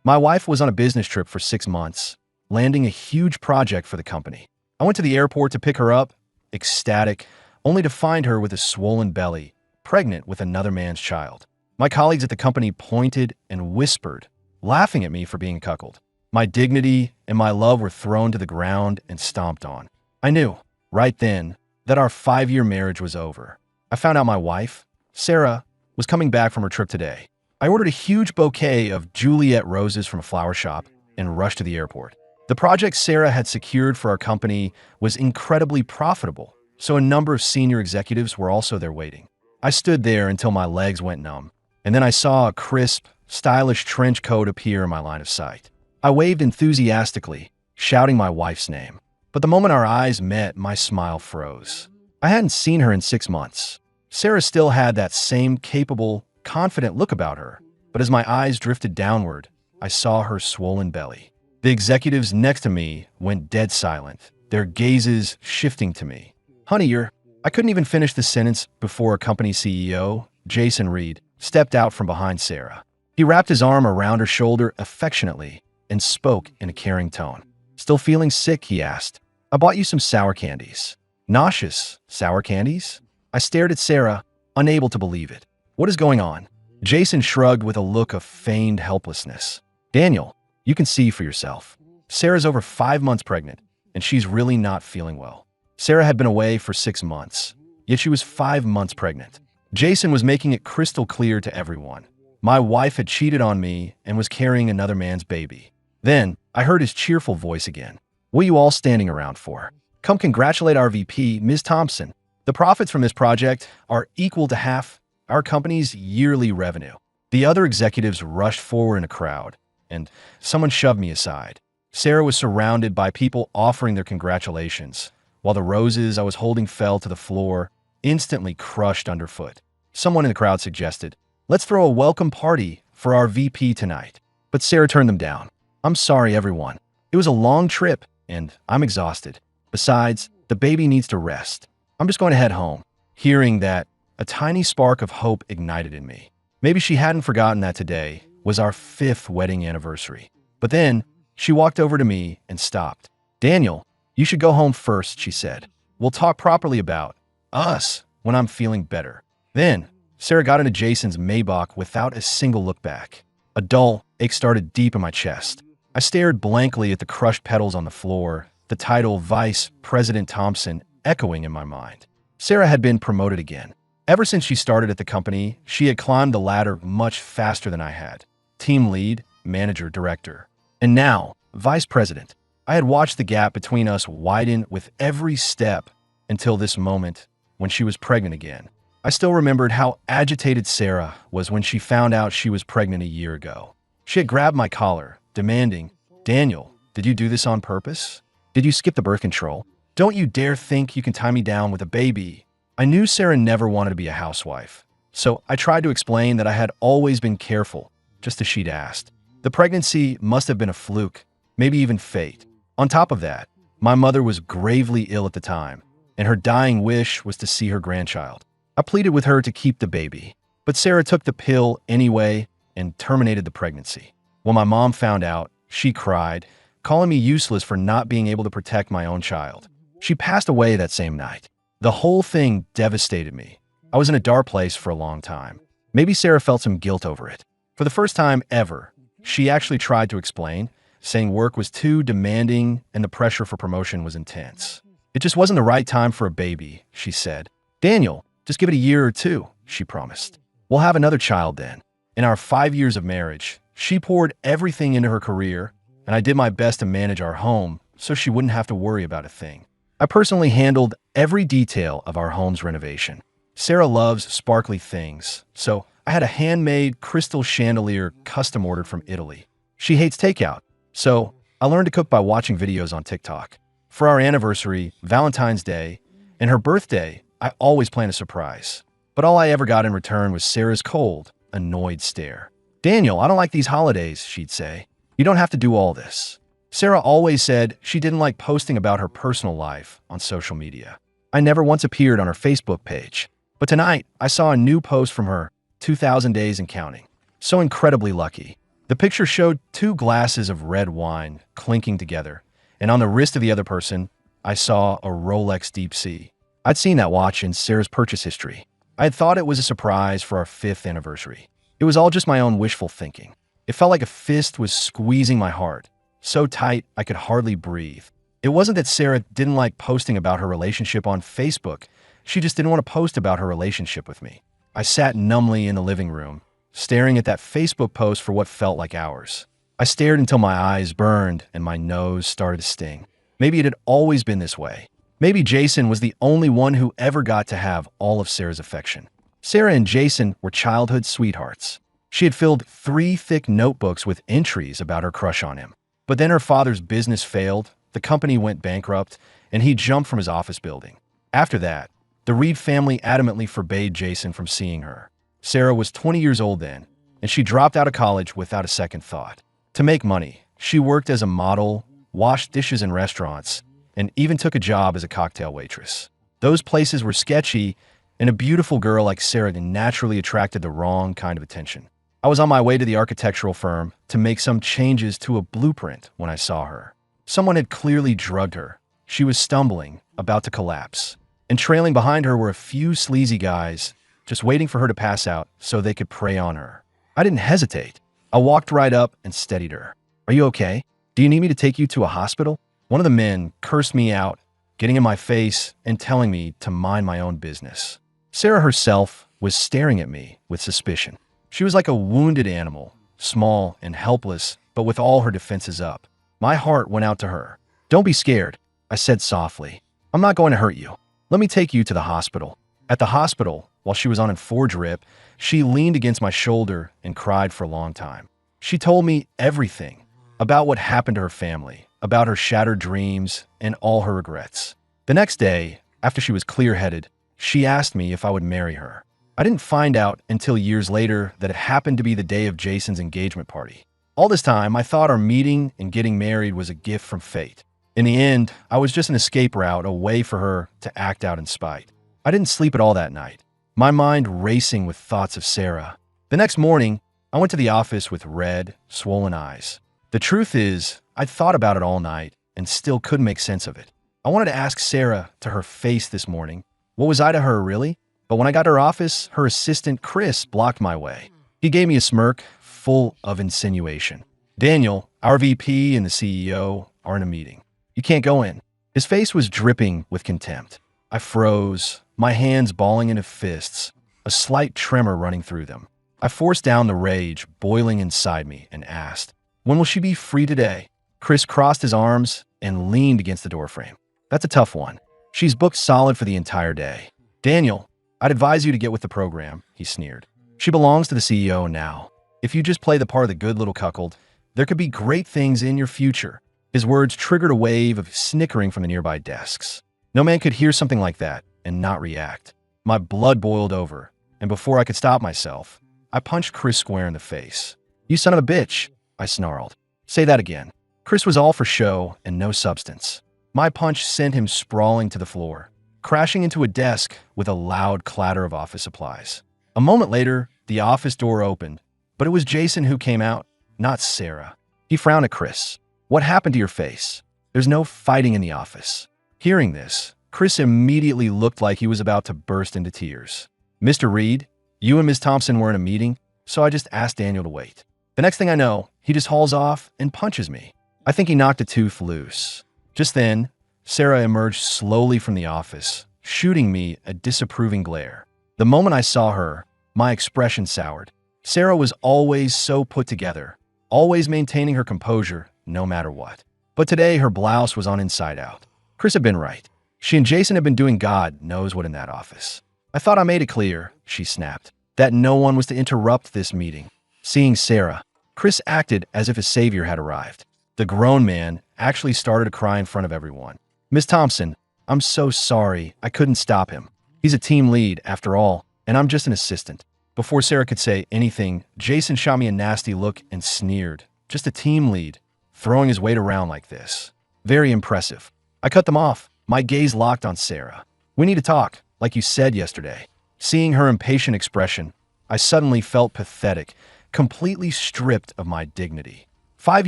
My wife was on a business trip for 6 months, landing a huge project for the company. I went to the airport to pick her up, ecstatic, only to find her with a swollen belly, pregnant with another man's child. My colleagues at the company pointed and whispered, laughing at me for being cuckolded. My dignity and my love were thrown to the ground and stomped on. I knew, right then, that our 5-year marriage was over. I found out my wife, Sarah, was coming back from her trip today. I ordered a huge bouquet of Juliet roses from a flower shop and rushed to the airport. The project Sarah had secured for our company was incredibly profitable, so a number of senior executives were also there waiting. I stood there until my legs went numb, and then I saw a crisp, stylish trench coat appear in my line of sight. I waved enthusiastically, shouting my wife's name. But the moment our eyes met, my smile froze. I hadn't seen her in 6 months. Sarah still had that same capable, confident look about her, but as my eyes drifted downward, I saw her swollen belly. The executives next to me went dead silent, their gazes shifting to me. Honey, I couldn't even finish the sentence before a company CEO, Jason Reed, stepped out from behind Sarah. He wrapped his arm around her shoulder affectionately and spoke in a caring tone. Still feeling sick, he asked. I bought you some sour candies. Nauseous sour candies? I stared at Sarah, unable to believe it. What is going on? Jason shrugged with a look of feigned helplessness. Daniel, you can see for yourself. Sarah's over 5 months pregnant, and she's really not feeling well. Sarah had been away for 6 months, yet she was 5 months pregnant. Jason was making it crystal clear to everyone. My wife had cheated on me and was carrying another man's baby. Then, I heard his cheerful voice again. What are you all standing around for? Come congratulate our VP, Ms. Thompson. The profits from this project are equal to half our company's yearly revenue. The other executives rushed forward in a crowd, and someone shoved me aside. Sarah was surrounded by people offering their congratulations, while the roses I was holding fell to the floor, instantly crushed underfoot. Someone in the crowd suggested, "Let's throw a welcome party for our VP tonight." But Sarah turned them down. "I'm sorry, everyone. It was a long trip, and I'm exhausted. Besides, the baby needs to rest. I'm just going to head home." Hearing that, a tiny spark of hope ignited in me. Maybe she hadn't forgotten that today was our 5th wedding anniversary. But then, she walked over to me and stopped. "Daniel, you should go home first," she said. "We'll talk properly about us when I'm feeling better." Then, Sarah got into Jason's Maybach without a single look back. A dull ache started deep in my chest. I stared blankly at the crushed petals on the floor, the title Vice President Thompson echoing in my mind. Sarah had been promoted again. Ever since she started at the company, she had climbed the ladder much faster than I had. Team lead, manager, director. And now, vice president. I had watched the gap between us widen with every step until this moment when she was pregnant again. I still remembered how agitated Sarah was when she found out she was pregnant a year ago. She had grabbed my collar, demanding, "Daniel, did you do this on purpose? Did you skip the birth control? Don't you dare think you can tie me down with a baby." I knew Sarah never wanted to be a housewife, so I tried to explain that I had always been careful, just as she'd asked. The pregnancy must have been a fluke, maybe even fate. On top of that, my mother was gravely ill at the time, and her dying wish was to see her grandchild. I pleaded with her to keep the baby, but Sarah took the pill anyway and terminated the pregnancy. When my mom found out, she cried, calling me useless for not being able to protect my own child. She passed away that same night. The whole thing devastated me. I was in a dark place for a long time. Maybe Sarah felt some guilt over it. For the first time ever, she actually tried to explain, saying work was too demanding and the pressure for promotion was intense. It just wasn't the right time for a baby, she said. "Daniel, just give it a year or 2, she promised. "We'll have another child then." In our 5 years of marriage, she poured everything into her career, and I did my best to manage our home so she wouldn't have to worry about a thing. I personally handled every detail of our home's renovation. Sarah loves sparkly things, so I had a handmade crystal chandelier custom ordered from Italy. She hates takeout, so I learned to cook by watching videos on TikTok. For our anniversary, Valentine's Day, and her birthday, I always plan a surprise. But all I ever got in return was Sarah's cold, annoyed stare. "Daniel, I don't like these holidays," she'd say. "You don't have to do all this." Sarah always said she didn't like posting about her personal life on social media. I never once appeared on her Facebook page. But tonight, I saw a new post from her, 2,000 days and counting. So incredibly lucky. The picture showed two glasses of red wine clinking together, and on the wrist of the other person, I saw a Rolex Deep Sea. I'd seen that watch in Sarah's purchase history. I had thought it was a surprise for our 5th anniversary. It was all just my own wishful thinking. It felt like a fist was squeezing my heart, so tight I could hardly breathe. It wasn't that Sarah didn't like posting about her relationship on Facebook. She just didn't want to post about her relationship with me. I sat numbly in the living room, staring at that Facebook post for what felt like hours. I stared until my eyes burned and my nose started to sting. Maybe it had always been this way. Maybe Jason was the only one who ever got to have all of Sarah's affection. Sarah and Jason were childhood sweethearts. She had filled 3 thick notebooks with entries about her crush on him. But then her father's business failed, the company went bankrupt, and he jumped from his office building. After that, the Reed family adamantly forbade Jason from seeing her. Sarah was 20 years old then, and she dropped out of college without a second thought. To make money, she worked as a model, washed dishes in restaurants, and even took a job as a cocktail waitress. Those places were sketchy, and a beautiful girl like Sarah naturally attracted the wrong kind of attention. I was on my way to the architectural firm to make some changes to a blueprint when I saw her. Someone had clearly drugged her. She was stumbling, about to collapse. And trailing behind her were a few sleazy guys, just waiting for her to pass out so they could prey on her. I didn't hesitate. I walked right up and steadied her. "Are you okay? Do you need me to take you to a hospital?" One of the men cursed me out, getting in my face and telling me to mind my own business. Sarah herself was staring at me with suspicion. She was like a wounded animal, small and helpless, but with all her defenses up. My heart went out to her. "Don't be scared," I said softly. "I'm not going to hurt you. Let me take you to the hospital." At the hospital, while she was on a Ford drip, she leaned against my shoulder and cried for a long time. She told me everything about what happened to her family, about her shattered dreams, and all her regrets. The next day, after she was clear-headed, she asked me if I would marry her. I didn't find out until years later that it happened to be the day of Jason's engagement party. All this time, I thought our meeting and getting married was a gift from fate. In the end, I was just an escape route, a way for her to act out in spite. I didn't sleep at all that night, my mind racing with thoughts of Sarah. The next morning, I went to the office with red, swollen eyes. The truth is, I'd thought about it all night and still couldn't make sense of it. I wanted to ask Sarah to her face this morning, what was I to her, really? But when I got to her office, her assistant, Chris, blocked my way. He gave me a smirk full of insinuation. "Daniel, our VP and the CEO are in a meeting. You can't go in." His face was dripping with contempt. I froze, my hands balling into fists, a slight tremor running through them. I forced down the rage boiling inside me and asked, "When will she be free today?" Chris crossed his arms and leaned against the doorframe. "That's a tough one. She's booked solid for the entire day." "Daniel, I'd advise you to get with the program," he sneered. "She belongs to the CEO now. If you just play the part of the good little cuckold, there could be great things in your future." His words triggered a wave of snickering from the nearby desks. No man could hear something like that and not react. My blood boiled over, and before I could stop myself, I punched Chris square in the face. "You son of a bitch," I snarled. "Say that again." Chris was all for show and no substance. My punch sent him sprawling to the floor, crashing into a desk with a loud clatter of office supplies. A moment later, the office door opened, but it was Jason who came out, not Sarah. He frowned at Chris. "What happened to your face? There's no fighting in the office." Hearing this, Chris immediately looked like he was about to burst into tears. "Mr. Reed, you and Ms. Thompson were in a meeting, so I just asked Daniel to wait." The next thing I know, he just hauls off and punches me. I think he knocked a tooth loose. Just then, Sarah emerged slowly from the office, shooting me a disapproving glare. The moment I saw her, my expression soured. Sarah was always so put together, always maintaining her composure no matter what. But today her blouse was on inside out. Chris had been right. She and Jason had been doing God knows what in that office. "I thought I made it clear," she snapped, "that no one was to interrupt this meeting." Seeing Sarah, Chris acted as if a savior had arrived. The grown man actually started to cry in front of everyone. "Miss Thompson, I'm so sorry. I couldn't stop him. He's a team lead, after all, and I'm just an assistant." Before Sarah could say anything, Jason shot me a nasty look and sneered. "Just a team lead, throwing his weight around like this. Very impressive." I cut them off, my gaze locked on Sarah. "We need to talk, like you said yesterday." Seeing her impatient expression, I suddenly felt pathetic, completely stripped of my dignity. 5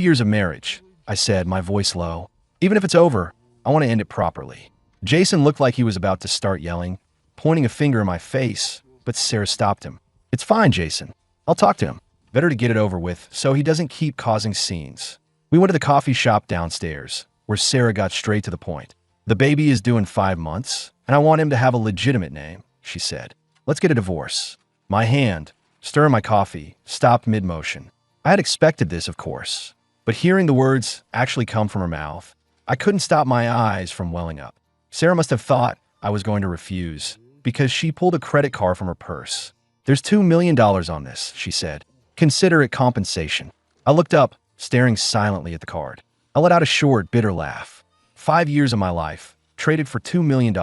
years of marriage, I said, my voice low. Even if it's over, I want to end it properly. Jason looked like he was about to start yelling, pointing a finger in my face, but Sarah stopped him. It's fine, Jason. I'll talk to him. Better to get it over with so he doesn't keep causing scenes. We went to the coffee shop downstairs, where Sarah got straight to the point. The baby is due in 5 months, and I want him to have a legitimate name, she said. Let's get a divorce. My hand, stirring my coffee, stopped mid-motion. I had expected this, of course, but hearing the words actually come from her mouth, I couldn't stop my eyes from welling up. Sarah must have thought I was going to refuse, because she pulled a credit card from her purse. There's $2 million on this, she said. Consider it compensation. I looked up, staring silently at the card. I let out a short, bitter laugh. 5 years of my life, traded for $2 million.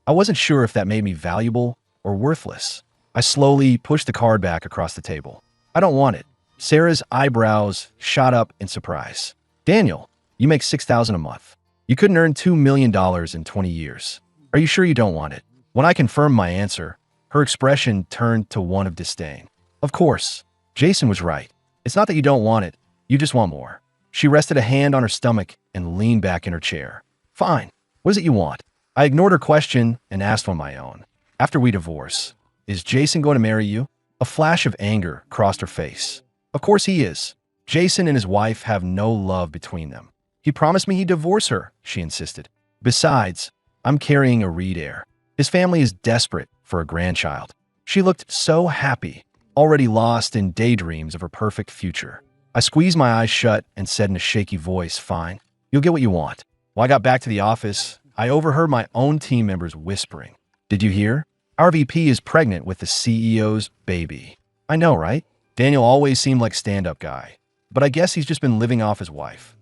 I wasn't sure if that made me valuable or worthless. I slowly pushed the card back across the table. I don't want it. Sarah's eyebrows shot up in surprise. Daniel, you make $6,000 a month. You couldn't earn $2 million in 20 years. Are you sure you don't want it? When I confirmed my answer, her expression turned to one of disdain. Of course, Jason was right. It's not that you don't want it, you just want more. She rested a hand on her stomach and leaned back in her chair. Fine. What is it you want? I ignored her question and asked on my own. After we divorce, is Jason going to marry you? A flash of anger crossed her face. Of course he is. Jason and his wife have no love between them. He promised me he'd divorce her, she insisted. Besides, I'm carrying a Reed heir. His family is desperate for a grandchild. She looked so happy, already lost in daydreams of her perfect future. I squeezed my eyes shut and said in a shaky voice, fine, you'll get what you want. While I got back to the office, I overheard my own team members whispering. Did you hear? Our VP is pregnant with the CEO's baby. I know, right? Daniel always seemed like stand-up guy, but I guess he's just been living off his wife.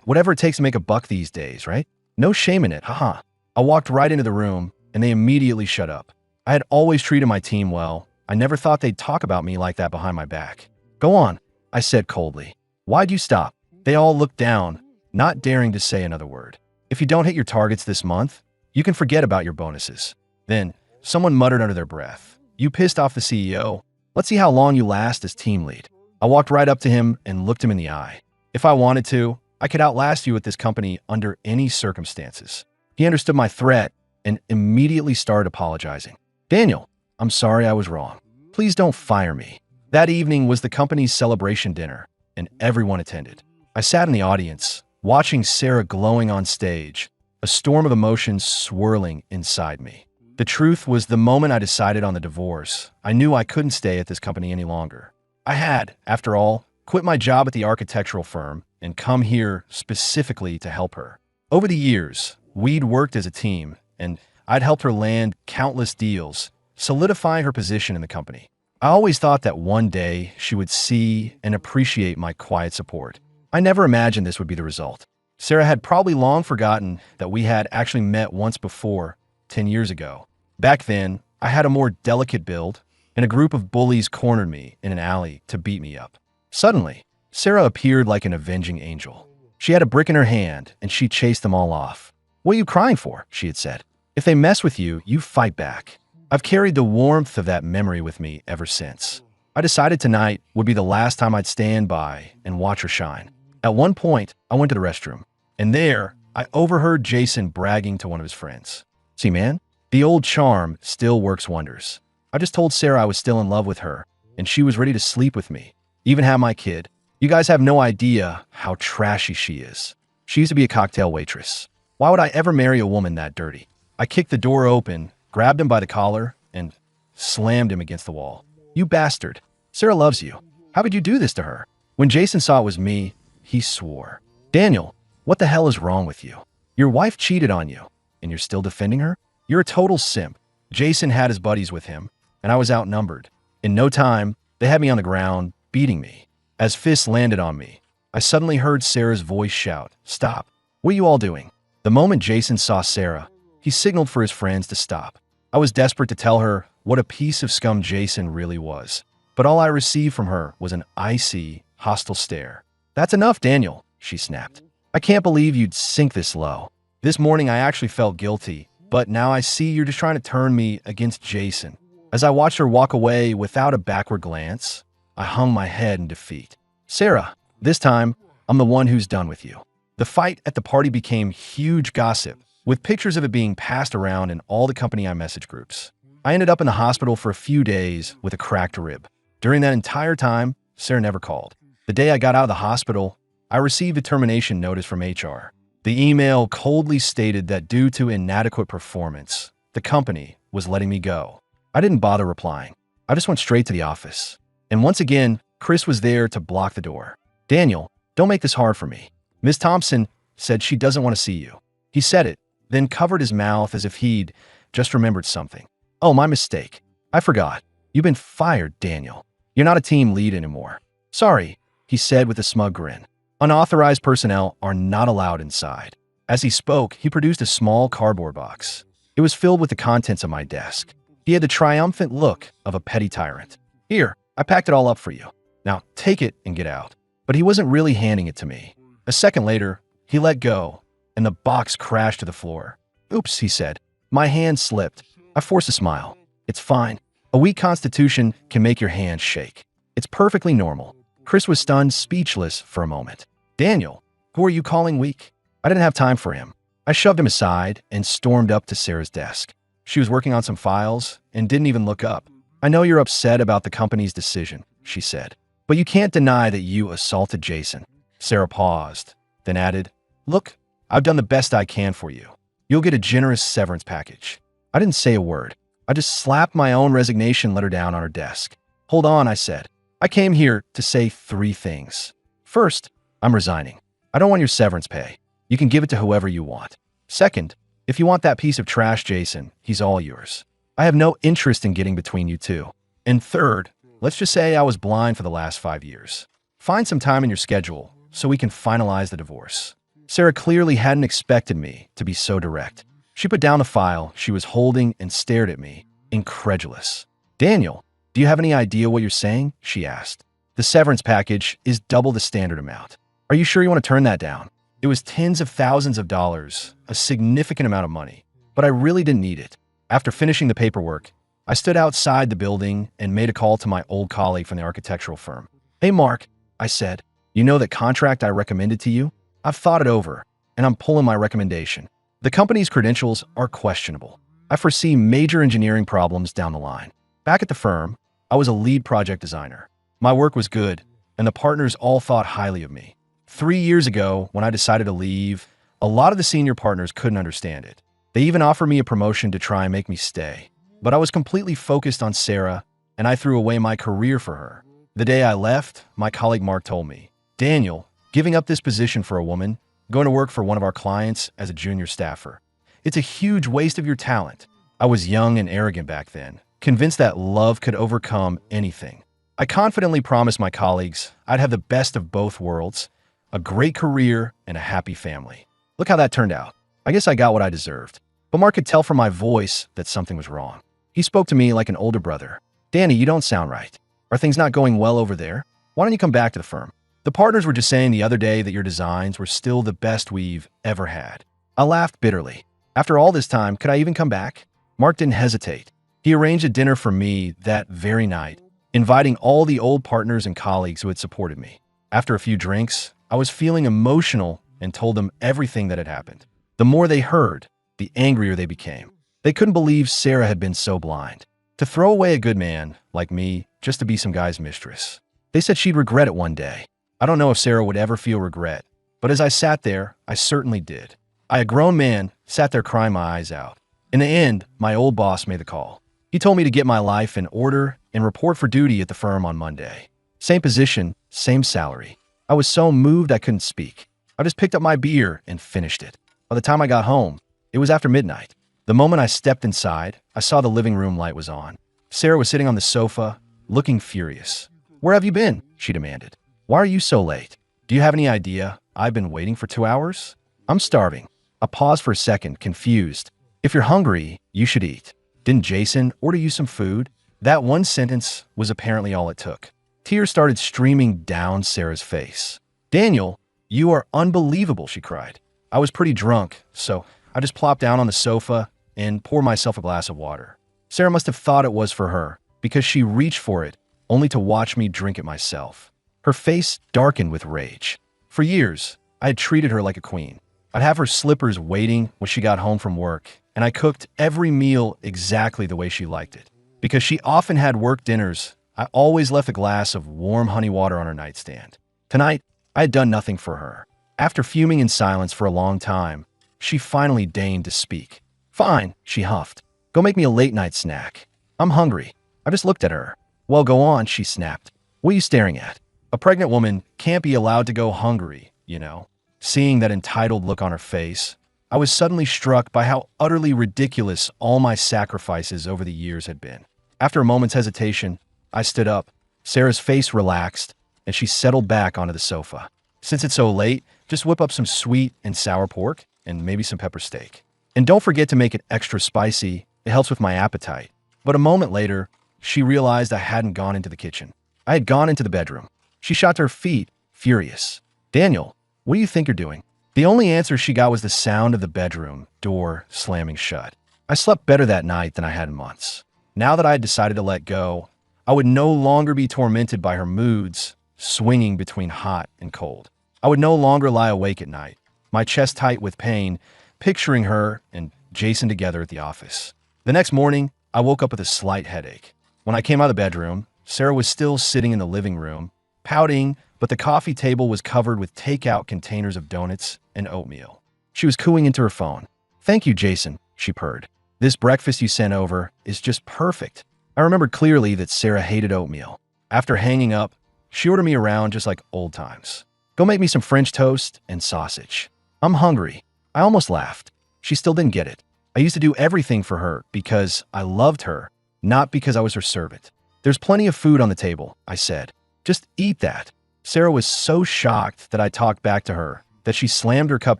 Whatever it takes to make a buck these days, right? No shame in it, haha. I walked right into the room, and they immediately shut up. I had always treated my team well. I never thought they'd talk about me like that behind my back. Go on, I said coldly. Why'd you stop? They all looked down, not daring to say another word. If you don't hit your targets this month, you can forget about your bonuses. Then, someone muttered under their breath. You pissed off the CEO. Let's see how long you last as team lead. I walked right up to him and looked him in the eye. If I wanted to, I could outlast you at this company under any circumstances. He understood my threat and immediately started apologizing. Daniel, I'm sorry I was wrong. Please don't fire me. That evening was the company's celebration dinner, and everyone attended. I sat in the audience, watching Sarah glowing on stage, a storm of emotions swirling inside me. The truth was, the moment I decided on the divorce, I knew I couldn't stay at this company any longer. I had, after all, quit my job at the architectural firm and come here specifically to help her. Over the years, we'd worked as a team, and I'd helped her land countless deals, solidifying her position in the company. I always thought that one day she would see and appreciate my quiet support. I never imagined this would be the result. Sarah had probably long forgotten that we had actually met once before, 10 years ago. Back then, I had a more delicate build, and a group of bullies cornered me in an alley to beat me up. Suddenly, Sarah appeared like an avenging angel. She had a brick in her hand, and she chased them all off. What are you crying for? She had said. If they mess with you, you fight back. I've carried the warmth of that memory with me ever since. I decided tonight would be the last time I'd stand by and watch her shine. At one point, I went to the restroom, and there, I overheard Jason bragging to one of his friends. See, man, the old charm still works wonders. I just told Sarah I was still in love with her, and she was ready to sleep with me, even have my kid. You guys have no idea how trashy she is. She used to be a cocktail waitress. Why would I ever marry a woman that dirty? I kicked the door open, grabbed him by the collar, and slammed him against the wall. You bastard. Sarah loves you. How could you do this to her? When Jason saw it was me, he swore. Daniel, what the hell is wrong with you? Your wife cheated on you, and you're still defending her? You're a total simp. Jason had his buddies with him, and I was outnumbered. In no time, they had me on the ground, beating me. As fists landed on me, I suddenly heard Sarah's voice shout, "Stop. What are you all doing?" The moment Jason saw Sarah, he signaled for his friends to stop. I was desperate to tell her what a piece of scum Jason really was, but all I received from her was an icy, hostile stare. That's enough, Daniel, she snapped. I can't believe you'd sink this low. This morning I actually felt guilty, but now I see you're just trying to turn me against Jason. As I watched her walk away without a backward glance, I hung my head in defeat. Sarah, this time, I'm the one who's done with you. The fight at the party became huge gossip, with pictures of it being passed around in all the company iMessage groups. I ended up in the hospital for a few days with a cracked rib. During that entire time, Sarah never called. The day I got out of the hospital, I received a termination notice from HR. The email coldly stated that due to inadequate performance, the company was letting me go. I didn't bother replying. I just went straight to the office. And once again, Chris was there to block the door. Daniel, don't make this hard for me. Ms. Thompson said she doesn't want to see you. He said it, then covered his mouth as if he'd just remembered something. Oh, my mistake. I forgot. You've been fired, Daniel. You're not a team lead anymore. Sorry, he said with a smug grin. Unauthorized personnel are not allowed inside. As he spoke, he produced a small cardboard box. It was filled with the contents of my desk. He had the triumphant look of a petty tyrant. Here, I packed it all up for you. Now, take it and get out. But he wasn't really handing it to me. A second later, he let go, and the box crashed to the floor. Oops, he said. My hand slipped. I forced a smile. It's fine. A weak constitution can make your hands shake. It's perfectly normal. Chris was stunned, speechless for a moment. Daniel, who are you calling weak? I didn't have time for him. I shoved him aside and stormed up to Sarah's desk. She was working on some files and didn't even look up. I know you're upset about the company's decision, she said, but you can't deny that you assaulted Jason. Sarah paused, then added, Look, I've done the best I can for you. You'll get a generous severance package. I didn't say a word. I just slapped my own resignation letter down on her desk. Hold on, I said. I came here to say 3 things. First, I'm resigning. I don't want your severance pay. You can give it to whoever you want. Second, if you want that piece of trash, Jason, he's all yours. I have no interest in getting between you two. And third, let's just say I was blind for the last 5 years. Find some time in your schedule so we can finalize the divorce. Sarah clearly hadn't expected me to be so direct. She put down the file she was holding and stared at me, incredulous. Daniel, do you have any idea what you're saying? She asked. The severance package is double the standard amount. Are you sure you want to turn that down? It was tens of thousands of dollars, a significant amount of money, but I really didn't need it. After finishing the paperwork, I stood outside the building and made a call to my old colleague from the architectural firm. Hey, Mark, I said, you know that contract I recommended to you? I've thought it over, and I'm pulling my recommendation. The company's credentials are questionable. I foresee major engineering problems down the line. Back at the firm, I was a lead project designer. My work was good, and the partners all thought highly of me. 3 years ago, when I decided to leave, a lot of the senior partners couldn't understand it. They even offered me a promotion to try and make me stay. But I was completely focused on Sarah, and I threw away my career for her. The day I left, my colleague Mark told me, Daniel, giving up this position for a woman, going to work for one of our clients as a junior staffer. It's a huge waste of your talent. I was young and arrogant back then, convinced that love could overcome anything. I confidently promised my colleagues I'd have the best of both worlds, a great career and a happy family. Look how that turned out. I guess I got what I deserved. But Mark could tell from my voice that something was wrong. He spoke to me like an older brother. Danny, you don't sound right. Are things not going well over there? Why don't you come back to the firm? The partners were just saying the other day that your designs were still the best we've ever had. I laughed bitterly. After all this time, could I even come back? Mark didn't hesitate. He arranged a dinner for me that very night, inviting all the old partners and colleagues who had supported me. After a few drinks, I was feeling emotional and told them everything that had happened. The more they heard, the angrier they became. They couldn't believe Sarah had been so blind. To throw away a good man like me just to be some guy's mistress. They said she'd regret it one day. I don't know if Sarah would ever feel regret, but as I sat there, I certainly did. I, a grown man, sat there crying my eyes out. In the end, my old boss made the call. He told me to get my life in order and report for duty at the firm on Monday. Same position, same salary. I was so moved I couldn't speak. I just picked up my beer and finished it. By the time I got home, it was after midnight. The moment I stepped inside, I saw the living room light was on. Sarah was sitting on the sofa, looking furious. Where have you been? She demanded. Why are you so late? Do you have any idea I've been waiting for 2 hours? I'm starving. I paused for a second, confused. If you're hungry, you should eat. Didn't Jason order you some food? That one sentence was apparently all it took. Tears started streaming down Sarah's face. Daniel, you are unbelievable, she cried. I was pretty drunk, so I just plopped down on the sofa and poured myself a glass of water. Sarah must have thought it was for her, because she reached for it only to watch me drink it myself. Her face darkened with rage. For years, I had treated her like a queen. I'd have her slippers waiting when she got home from work, and I cooked every meal exactly the way she liked it. Because she often had work dinners, I always left a glass of warm honey water on her nightstand. Tonight, I had done nothing for her. After fuming in silence for a long time, she finally deigned to speak. "Fine," she huffed. "Go make me a late-night snack. I'm hungry." I just looked at her. "Well, go on," she snapped. "What are you staring at? A pregnant woman can't be allowed to go hungry, you know." Seeing that entitled look on her face, I was suddenly struck by how utterly ridiculous all my sacrifices over the years had been. After a moment's hesitation, I stood up. Sarah's face relaxed, and she settled back onto the sofa. "Since it's so late, just whip up some sweet and sour pork and maybe some pepper steak. And don't forget to make it extra spicy. It helps with my appetite." But a moment later, she realized I hadn't gone into the kitchen. I had gone into the bedroom. She shot to her feet, furious. "Daniel, what do you think you're doing?" The only answer she got was the sound of the bedroom door slamming shut. I slept better that night than I had in months. Now that I had decided to let go, I would no longer be tormented by her moods, swinging between hot and cold. I would no longer lie awake at night, my chest tight with pain, picturing her and Jason together at the office. The next morning, I woke up with a slight headache. When I came out of the bedroom, Sarah was still sitting in the living room, pouting, but the coffee table was covered with takeout containers of donuts and oatmeal. She was cooing into her phone. "Thank you, Jason," she purred. "This breakfast you sent over is just perfect." I remembered clearly that Sarah hated oatmeal. After hanging up, she ordered me around just like old times. "Go make me some French toast and sausage. I'm hungry." I almost laughed. She still didn't get it. I used to do everything for her because I loved her, not because I was her servant. "There's plenty of food on the table," I said. "Just eat that." Sarah was so shocked that I talked back to her that she slammed her cup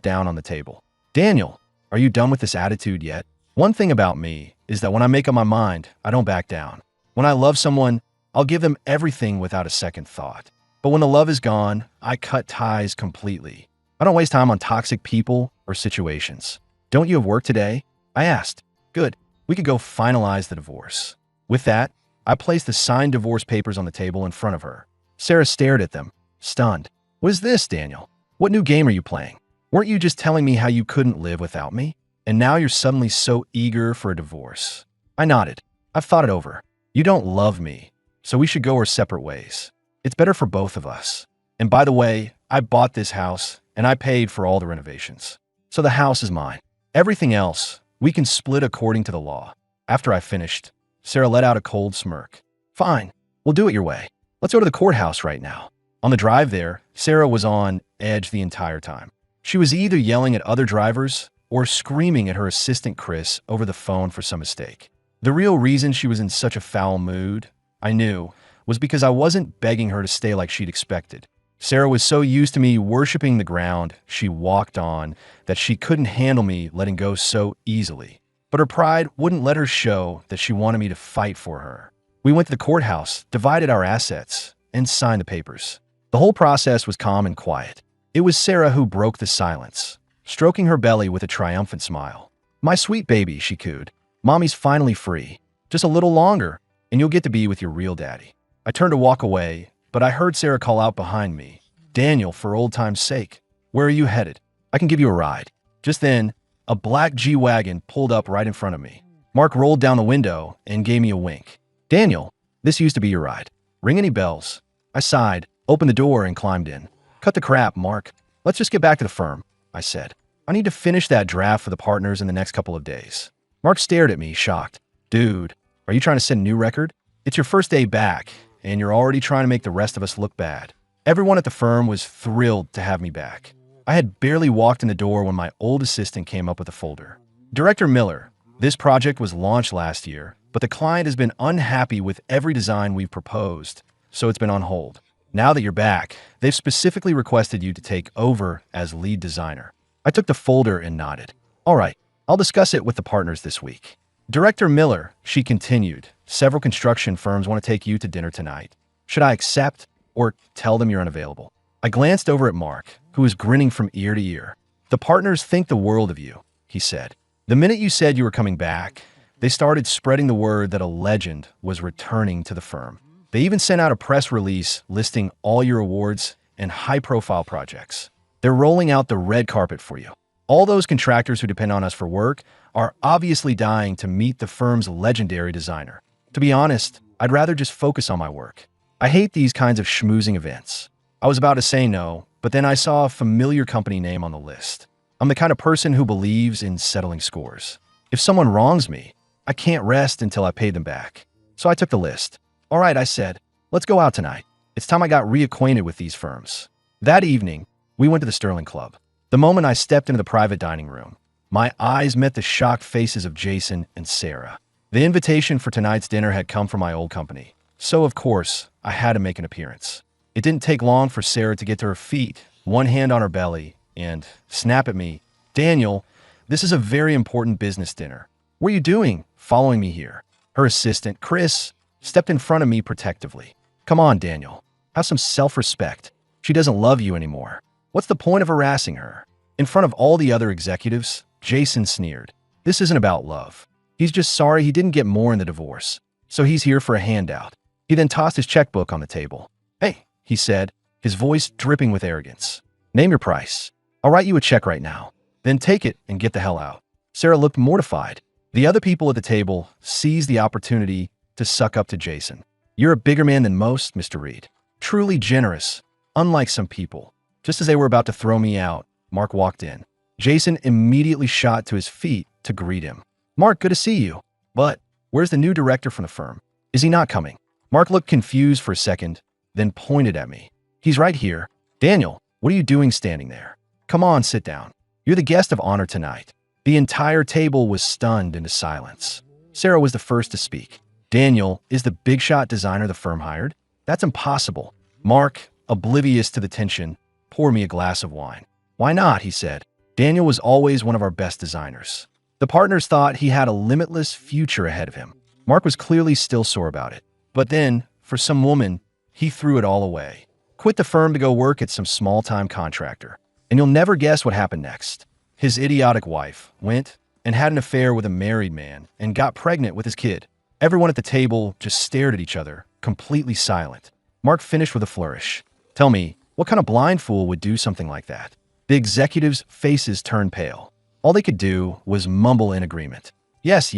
down on the table. "Daniel, are you done with this attitude yet?" One thing about me is that when I make up my mind, I don't back down. When I love someone, I'll give them everything without a second thought. But when the love is gone, I cut ties completely. I don't waste time on toxic people or situations. "Don't you have work today?" I asked. "Good. We could go finalize the divorce." With that, I placed the signed divorce papers on the table in front of her. Sarah stared at them, stunned. "What is this, Daniel? What new game are you playing? Weren't you just telling me how you couldn't live without me? And now you're suddenly so eager for a divorce." I nodded. "I've thought it over. You don't love me, so we should go our separate ways. It's better for both of us. And by the way, I bought this house, and I paid for all the renovations. So the house is mine. Everything else, we can split according to the law." After I finished, Sarah let out a cold smirk. "Fine, we'll do it your way. Let's go to the courthouse right now." On the drive there, Sarah was on edge the entire time. She was either yelling at other drivers or screaming at her assistant Chris over the phone for some mistake. The real reason she was in such a foul mood, I knew, was because I wasn't begging her to stay like she'd expected. Sarah was so used to me worshiping the ground she walked on that she couldn't handle me letting go so easily. But her pride wouldn't let her show that she wanted me to fight for her. We went to the courthouse, divided our assets, and signed the papers. The whole process was calm and quiet. It was Sarah who broke the silence, stroking her belly with a triumphant smile. "My sweet baby," she cooed. "Mommy's finally free. Just a little longer, and you'll get to be with your real daddy." I turned to walk away, but I heard Sarah call out behind me, "Daniel, for old time's sake, where are you headed? I can give you a ride." Just then, a black G-Wagon pulled up right in front of me. Mark rolled down the window and gave me a wink. "Daniel, this used to be your ride. Ring any bells?" I sighed, opened the door, and climbed in. "Cut the crap, Mark. Let's just get back to the firm," I said. "I need to finish that draft for the partners in the next couple of days." Mark stared at me, shocked. "Dude, are you trying to set a new record? It's your first day back, and you're already trying to make the rest of us look bad." Everyone at the firm was thrilled to have me back. I had barely walked in the door when my old assistant came up with a folder. "Director Miller, this project was launched last year, but the client has been unhappy with every design we've proposed, so it's been on hold. Now that you're back, they've specifically requested you to take over as lead designer." I took the folder and nodded. "All right, I'll discuss it with the partners this week." "Director Miller," she continued, "several construction firms want to take you to dinner tonight. Should I accept or tell them you're unavailable?" I glanced over at Mark, who was grinning from ear to ear. "The partners think the world of you," he said. "The minute you said you were coming back, they started spreading the word that a legend was returning to the firm." They even sent out a press release listing all your awards and high-profile projects. They're rolling out the red carpet for you. All those contractors who depend on us for work are obviously dying to meet the firm's legendary designer. To be honest, I'd rather just focus on my work. I hate these kinds of schmoozing events. I was about to say no, but then I saw a familiar company name on the list. I'm the kind of person who believes in settling scores. If someone wrongs me, I can't rest until I pay them back. So I took the list. All right, I said, let's go out tonight. It's time I got reacquainted with these firms. That evening, we went to the Sterling Club. The moment I stepped into the private dining room, my eyes met the shocked faces of Jason and Sarah. The invitation for tonight's dinner had come from my old company, so of course, I had to make an appearance. It didn't take long for Sarah to get to her feet, one hand on her belly, and snap at me. "Daniel, this is a very important business dinner. What are you doing following me here?" Her assistant, Chris, stepped in front of me protectively. "Come on, Daniel. Have some self-respect. She doesn't love you anymore. What's the point of harassing her?" In front of all the other executives, Jason sneered. "This isn't about love. He's just sorry he didn't get more in the divorce, so he's here for a handout." He then tossed his checkbook on the table. "Hey," he said, his voice dripping with arrogance. "Name your price. I'll write you a check right now. Then take it and get the hell out." Sarah looked mortified. The other people at the table seized the opportunity to suck up to Jason. "You're a bigger man than most, Mr. Reed. Truly generous, unlike some people." Just as they were about to throw me out, Mark walked in. Jason immediately shot to his feet to greet him. "Mark, good to see you. But where's the new director from the firm? Is he not coming?" Mark looked confused for a second, then pointed at me. "He's right here." "Daniel, what are you doing standing there? Come on, sit down. You're the guest of honor tonight." The entire table was stunned into silence. Sarah was the first to speak. "Daniel is the big shot designer the firm hired? That's impossible." Mark, oblivious to the tension, poured me a glass of wine. "Why not?" he said. "Daniel was always one of our best designers." The partners thought he had a limitless future ahead of him. Mark was clearly still sore about it. But then, for some woman, he threw it all away. Quit the firm to go work at some small-time contractor. And you'll never guess what happened next. His idiotic wife went and had an affair with a married man and got pregnant with his kid. Everyone at the table just stared at each other, completely silent. Mark finished with a flourish. "Tell me, what kind of blind fool would do something like that?" The executives' faces turned pale. All they could do was mumble in agreement. Yes,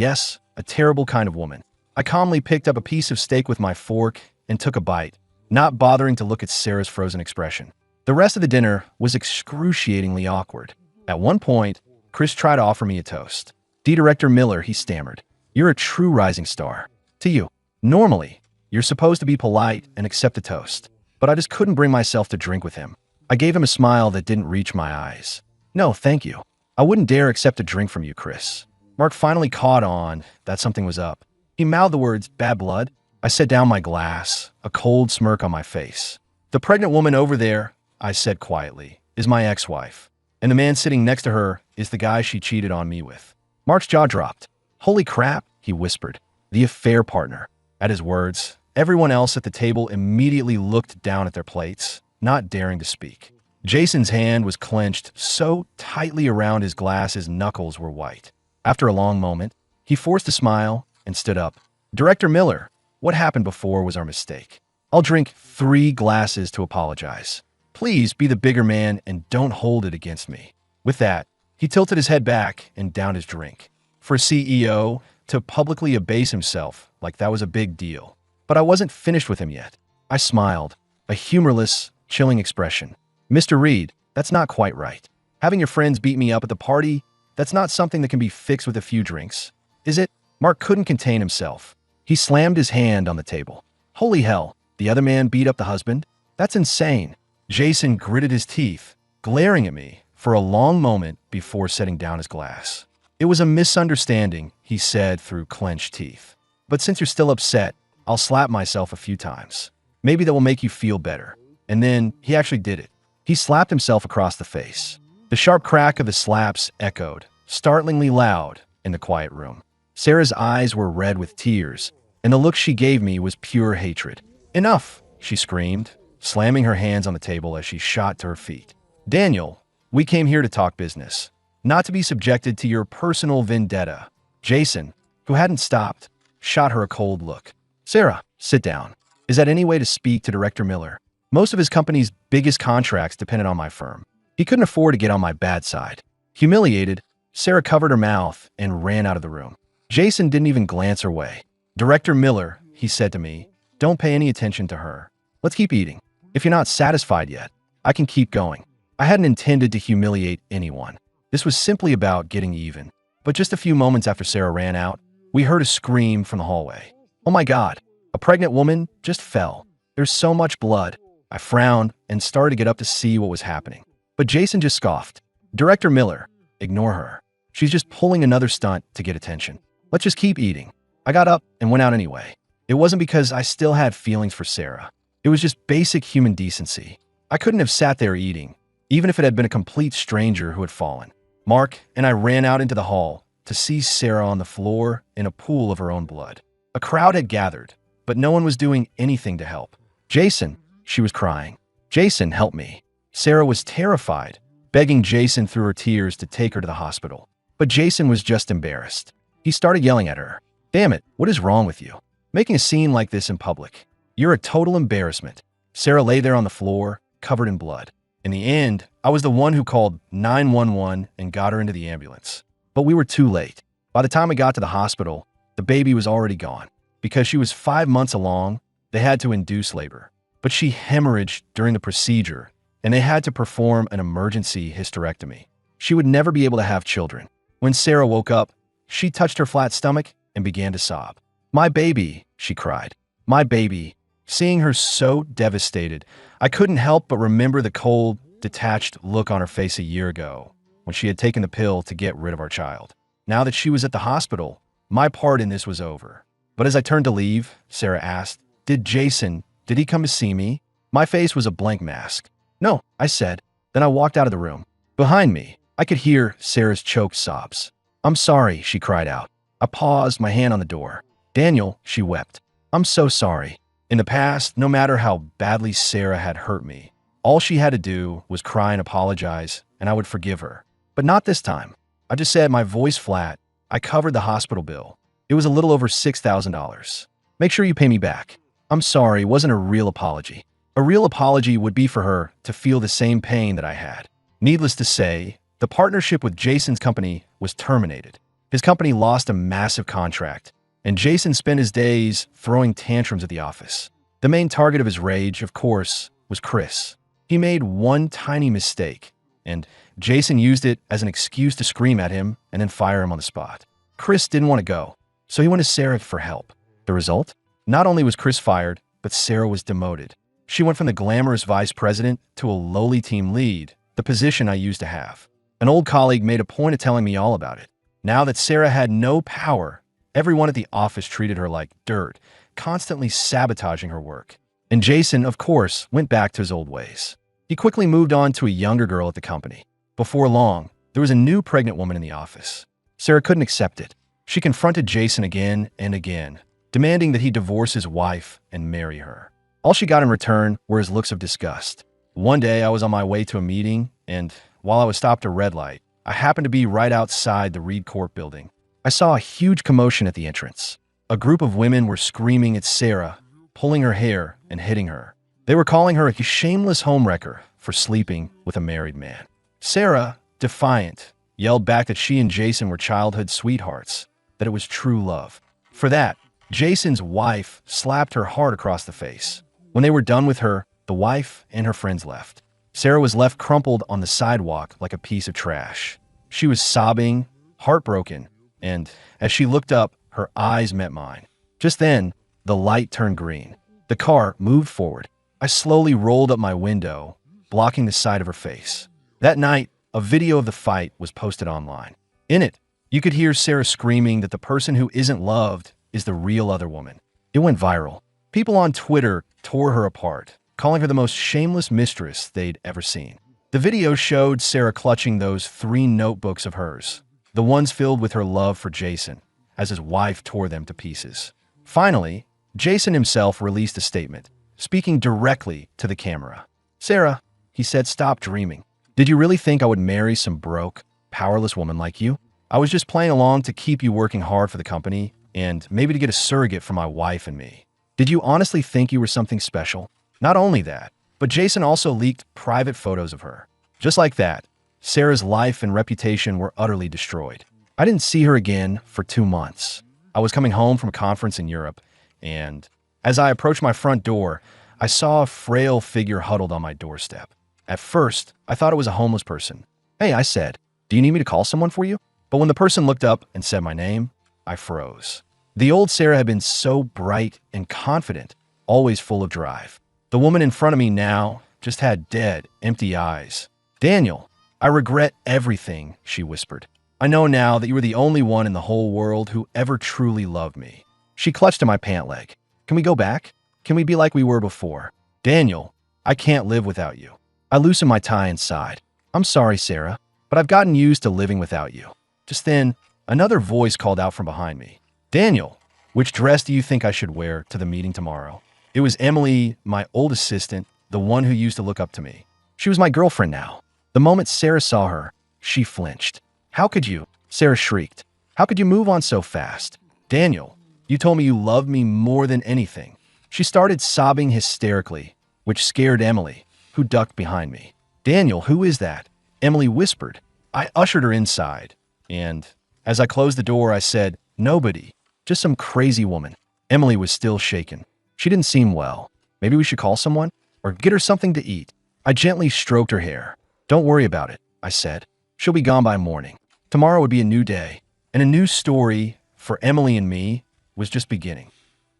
a terrible kind of woman." I calmly picked up a piece of steak with my fork and took a bite, not bothering to look at Sarah's frozen expression. The rest of the dinner was excruciatingly awkward. At one point, Chris tried to offer me a toast. "Director Miller," he stammered. "You're a true rising star. To you. Normally, you're supposed to be polite and accept the toast." But I just couldn't bring myself to drink with him. I gave him a smile that didn't reach my eyes. "No, thank you. I wouldn't dare accept a drink from you, Chris." Mark finally caught on that something was up. He mouthed the words, "Bad blood." I set down my glass, a cold smirk on my face. "The pregnant woman over there," I said quietly, "is my ex-wife. And the man sitting next to her is the guy she cheated on me with." Mark's jaw dropped. "Holy crap," he whispered. "The affair partner." At his words, everyone else at the table immediately looked down at their plates, not daring to speak. Jason's hand was clenched so tightly around his glass his knuckles were white. After a long moment, he forced a smile and stood up. "Director Miller, what happened before was our mistake. I'll drink 3 glasses to apologize. Please be the bigger man and don't hold it against me." With that, he tilted his head back and downed his drink. For a CEO to publicly abase himself like that was a big deal. But I wasn't finished with him yet. I smiled, a humorless, chilling expression. "Mr. Reed, that's not quite right. Having your friends beat me up at the party, that's not something that can be fixed with a few drinks, is it?" Mark couldn't contain himself. He slammed his hand on the table. "Holy hell, the other man beat up the husband? That's insane." Jason gritted his teeth, glaring at me for a long moment before setting down his glass. "It was a misunderstanding," he said through clenched teeth. "But since you're still upset, I'll slap myself a few times. Maybe that will make you feel better." And then he actually did it. He slapped himself across the face. The sharp crack of the slaps echoed, startlingly loud, in the quiet room. Sarah's eyes were red with tears, and the look she gave me was pure hatred. "Enough," she screamed, slamming her hands on the table as she shot to her feet. "Daniel, we came here to talk business, not to be subjected to your personal vendetta." Jason, who hadn't stopped, shot her a cold look. "Sarah, sit down. is that any way to speak to Director Miller? Most of his company's biggest contracts depended on my firm. He couldn't afford to get on my bad side. Humiliated, Sarah covered her mouth and ran out of the room. Jason didn't even glance her way. Director Miller, he said to me, don't pay any attention to her. Let's keep eating. If you're not satisfied yet, I can keep going. I hadn't intended to humiliate anyone. This was simply about getting even. But just a few moments after Sarah ran out, we heard a scream from the hallway. Oh my God, a pregnant woman just fell. There's so much blood. I frowned and started to get up to see what was happening. But Jason just scoffed. Director Miller, ignore her. She's just pulling another stunt to get attention. Let's just keep eating. I got up and went out anyway. It wasn't because I still had feelings for Sarah. It was just basic human decency. I couldn't have sat there eating, even if it had been a complete stranger who had fallen. Mark and I ran out into the hall to see Sarah on the floor in a pool of her own blood. A crowd had gathered, but no one was doing anything to help. Jason, she was crying. Jason, help me. Sarah was terrified, begging Jason through her tears to take her to the hospital. But Jason was just embarrassed. He started yelling at her. Damn it, what is wrong with you? Making a scene like this in public. You're a total embarrassment. Sarah lay there on the floor, covered in blood. In the end, I was the one who called 911 and got her into the ambulance. But we were too late. By the time we got to the hospital, the baby was already gone. Because she was 5 months along, they had to induce labor. But she hemorrhaged during the procedure, and they had to perform an emergency hysterectomy. She would never be able to have children. When Sarah woke up, she touched her flat stomach and began to sob. My baby, she cried. My baby. Seeing her so devastated, I couldn't help but remember the cold, detached look on her face a year ago when she had taken the pill to get rid of our child. Now that she was at the hospital, my part in this was over. But as I turned to leave, Sarah asked, did he come to see me? My face was a blank mask. No, I said. Then I walked out of the room. Behind me, I could hear Sarah's choked sobs. I'm sorry, she cried out. I paused, my hand on the door. Daniel, she wept. I'm so sorry. In the past, no matter how badly Sarah had hurt me, all she had to do was cry and apologize, and I would forgive her. But not this time. I just said, my voice flat, I covered the hospital bill. It was a little over $6,000. Make sure you pay me back. I'm sorry, it wasn't a real apology. A real apology would be for her to feel the same pain that I had. Needless to say, the partnership with Jason's company was terminated. His company lost a massive contract, and Jason spent his days throwing tantrums at the office. The main target of his rage, of course, was Chris. He made one tiny mistake, and Jason used it as an excuse to scream at him and then fire him on the spot. Chris didn't want to go, so he went to Sarah for help. The result? Not only was Chris fired, but Sarah was demoted. She went from the glamorous vice president to a lowly team lead, the position I used to have. An old colleague made a point of telling me all about it. Now that Sarah had no power, everyone at the office treated her like dirt, constantly sabotaging her work. And Jason, of course, went back to his old ways. He quickly moved on to a younger girl at the company. Before long, there was a new pregnant woman in the office. Sarah couldn't accept it. She confronted Jason again and again, demanding that he divorce his wife and marry her. All she got in return were his looks of disgust. One day, I was on my way to a meeting, and while I was stopped at a red light, I happened to be right outside the Reed Court building. I saw a huge commotion at the entrance. A group of women were screaming at Sarah, pulling her hair and hitting her. They were calling her a shameless homewrecker for sleeping with a married man. Sarah, defiant, yelled back that she and Jason were childhood sweethearts, that it was true love. For that, Jason's wife slapped her hard across the face. When they were done with her, the wife and her friends left. Sarah was left crumpled on the sidewalk like a piece of trash. She was sobbing, heartbroken, and as she looked up, her eyes met mine. Just then, the light turned green. The car moved forward. I slowly rolled up my window, blocking the side of her face. That night, a video of the fight was posted online. In it, you could hear Sarah screaming that the person who isn't loved is the real other woman. It went viral. People on Twitter tore her apart, calling her the most shameless mistress they'd ever seen. The video showed Sarah clutching those 3 notebooks of hers, the ones filled with her love for Jason, as his wife tore them to pieces. Finally, Jason himself released a statement, speaking directly to the camera. Sarah, he said, stop dreaming. Did you really think I would marry some broke, powerless woman like you? I was just playing along to keep you working hard for the company and maybe to get a surrogate for my wife and me. Did you honestly think you were something special? Not only that, but Jason also leaked private photos of her. Just like that, Sarah's life and reputation were utterly destroyed. I didn't see her again for 2 months. I was coming home from a conference in Europe, and as I approached my front door, I saw a frail figure huddled on my doorstep. At first, I thought it was a homeless person. "Hey," I said, "do you need me to call someone for you?" But when the person looked up and said my name, I froze. The old Sarah had been so bright and confident, always full of drive. The woman in front of me now just had dead, empty eyes. "Daniel, I regret everything," she whispered. "I know now that you were the only one in the whole world who ever truly loved me." She clutched at my pant leg. "Can we go back? Can we be like we were before?" "Daniel, I can't live without you." I loosened my tie and sighed. "I'm sorry, Sarah, but I've gotten used to living without you." Just then, another voice called out from behind me. "Daniel, which dress do you think I should wear to the meeting tomorrow?" It was Emily, my old assistant, the one who used to look up to me. She was my girlfriend now. The moment Sarah saw her, she flinched. "How could you?" Sarah shrieked. "How could you move on so fast? Daniel, you told me you loved me more than anything." She started sobbing hysterically, which scared Emily, who ducked behind me. "Daniel, who is that?" Emily whispered. I ushered her inside, and as I closed the door, I said, "Nobody, just some crazy woman." Emily was still shaken. She didn't seem well. "Maybe we should call someone or get her something to eat." I gently stroked her hair. "Don't worry about it," I said. "She'll be gone by morning." Tomorrow would be a new day, and a new story for Emily and me was just beginning.